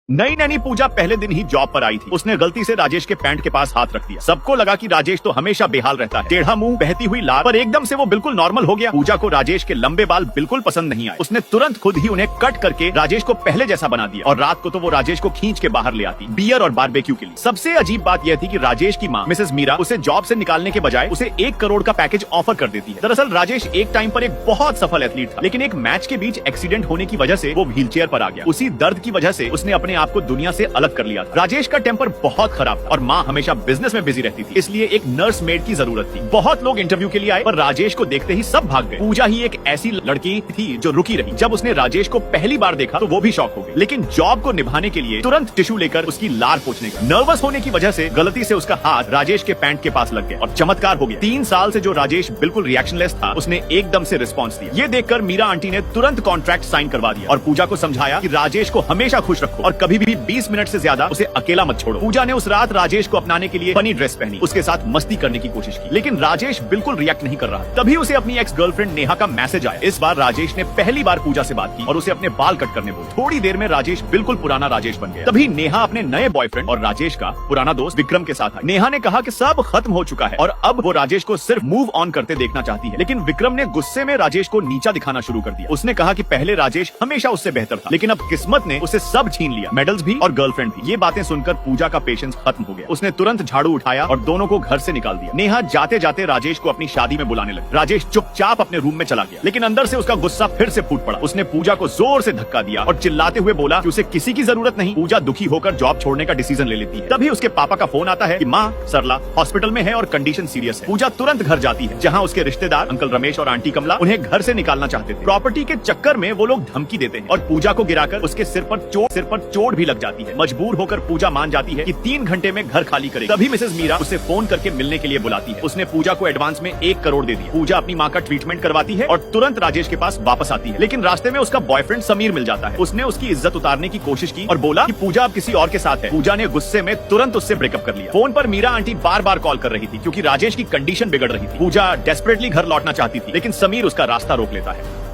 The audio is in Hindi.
नई नैनी पूजा पहले दिन ही जॉब पर आई थी। उसने गलती से राजेश के पैंट के पास हाथ रख दिया। सबको लगा कि राजेश तो हमेशा बेहाल रहता है, टेढ़ा मुंह, बहती हुई लार, पर एकदम से वो बिल्कुल नॉर्मल हो गया। पूजा को राजेश के लंबे बाल बिल्कुल पसंद नहीं आए। उसने तुरंत खुद ही उन्हें कट करके राजेश को पहले जैसा बना दिया और रात को तो वो राजेश को खींच के बाहर ले आती बियर और बारबेक्यू के लिए। सबसे अजीब बात यह थी कि राजेश की माँ मिसेस मीरा उसे जॉब से निकालने के बजाय उसे 1 करोड़ का पैकेज ऑफर कर देती है। दरअसल राजेश एक टाइम पर एक बहुत सफल एथलीट था, लेकिन एक मैच के बीच एक्सीडेंट होने की वजह से वो व्हीलचेयर पर आ गया। उसी दर्द की वजह से उसने अपने आप को दुनिया से अलग कर लिया था। राजेश का टेम्पर बहुत खराब था और माँ हमेशा बिजनेस में बिजी रहती थी, इसलिए एक नर्स मेड की जरूरत थी। बहुत लोग इंटरव्यू के लिए आए, पर राजेश को देखते ही सब भाग गए। पूजा ही एक ऐसी लड़की थी जो रुकी रही। जब उसने राजेश को पहली बार देखा तो वो भी शॉक हो गई, लेकिन जॉब को निभाने के लिए तुरंत टिश्यू लेकर उसकी लार पोंछने का। नर्वस होने की वजह से गलती से उसका हाथ राजेश के पैंट के पास लग गया और चमत्कार हो गया। 3 साल से जो राजेश बिल्कुल रिएक्शनलेस था, उसने एकदम से रिस्पॉन्स दिया। ये देखकर मीरा आंटी ने तुरंत कॉन्ट्रैक्ट साइन करवा दिया और पूजा को समझाया कि राजेश को हमेशा खुश रखो और कभी भी 20 मिनट से ज्यादा उसे अकेला मत छोड़ो। पूजा ने उस रात राजेश को अपनाने के लिए फनी ड्रेस पहनी, उसके साथ मस्ती करने की कोशिश की, लेकिन राजेश बिल्कुल रिएक्ट नहीं कर रहा। तभी उसे अपनी एक्स गर्लफ्रेंड नेहा का मैसेज आया। इस बार राजेश ने पहली बार पूजा से बात की और उसे अपने बाल कट करने बोले। थोड़ी देर में राजेश बिल्कुल पुराना राजेश बन गया। तभी नेहा अपने नए बॉयफ्रेंड और राजेश का पुराना दोस्त विक्रम के साथ आई। नेहा ने कहा कि सब खत्म हो चुका है और अब वो राजेश को सिर्फ मूव ऑन करते देखना चाहती है, लेकिन विक्रम ने गुस्से में राजेश को नीचा दिखाना शुरू कर दिया। उसने कहा कि पहले राजेश हमेशा उससे बेहतर था, लेकिन अब किस्मत ने उसे सब छीन लिया, मेडल्स भी और गर्लफ्रेंड भी। ये बातें सुनकर पूजा का पेशेंस खत्म हो गया। उसने तुरंत झाड़ू उठाया और दोनों को घर से निकाल दिया। नेहा जाते जाते राजेश को अपनी शादी में बुलाने लगी। राजेश चुपचाप अपने रूम में चला गया, लेकिन अंदर से उसका गुस्सा फिर से फूट पड़ा। उसने पूजा को जोर से धक्का दिया और चिल्लाते हुए बोला कि उसे किसी की जरूरत नहीं। पूजा दुखी होकर जॉब छोड़ने का डिसीजन ले लेती है। तभी उसके पापा का फोन आता है कि माँ सरला हॉस्पिटल में है और कंडीशन सीरियस है। पूजा तुरंत घर जाती है, जहाँ उसके रिश्तेदार अंकल रमेश और आंटी कमला उन्हें घर से निकालना चाहते थे। प्रॉपर्टी के चक्कर में वो लोग धमकी देते हैं और पूजा को गिराकर उसके सिर पर चोट भी लग जाती है। मजबूर होकर पूजा मान जाती है कि 3 घंटे में घर खाली करेगी। तभी मिसेस मीरा उसे फोन करके मिलने के लिए बुलाती है। उसने पूजा को एडवांस में 1 करोड़ दे दिया। पूजा अपनी माँ का ट्रीटमेंट करवाती है और तुरंत राजेश के पास वापस आती है, लेकिन रास्ते में उसका बॉयफ्रेंड समीर मिल जाता है। उसने उसकी इज्जत उतारने की कोशिश की और बोला कि पूजा अब किसी और के साथ है। पूजा ने गुस्से में तुरंत उससे ब्रेकअप कर लिया। फोन पर मीरा आंटी बार बार कॉल कर रही थी, क्योंकि राजेश की कंडीशन बिगड़ रही थी। पूजा डेस्परेटली घर लौटना चाहती थी, लेकिन समीर उसका रास्ता रोक लेता है।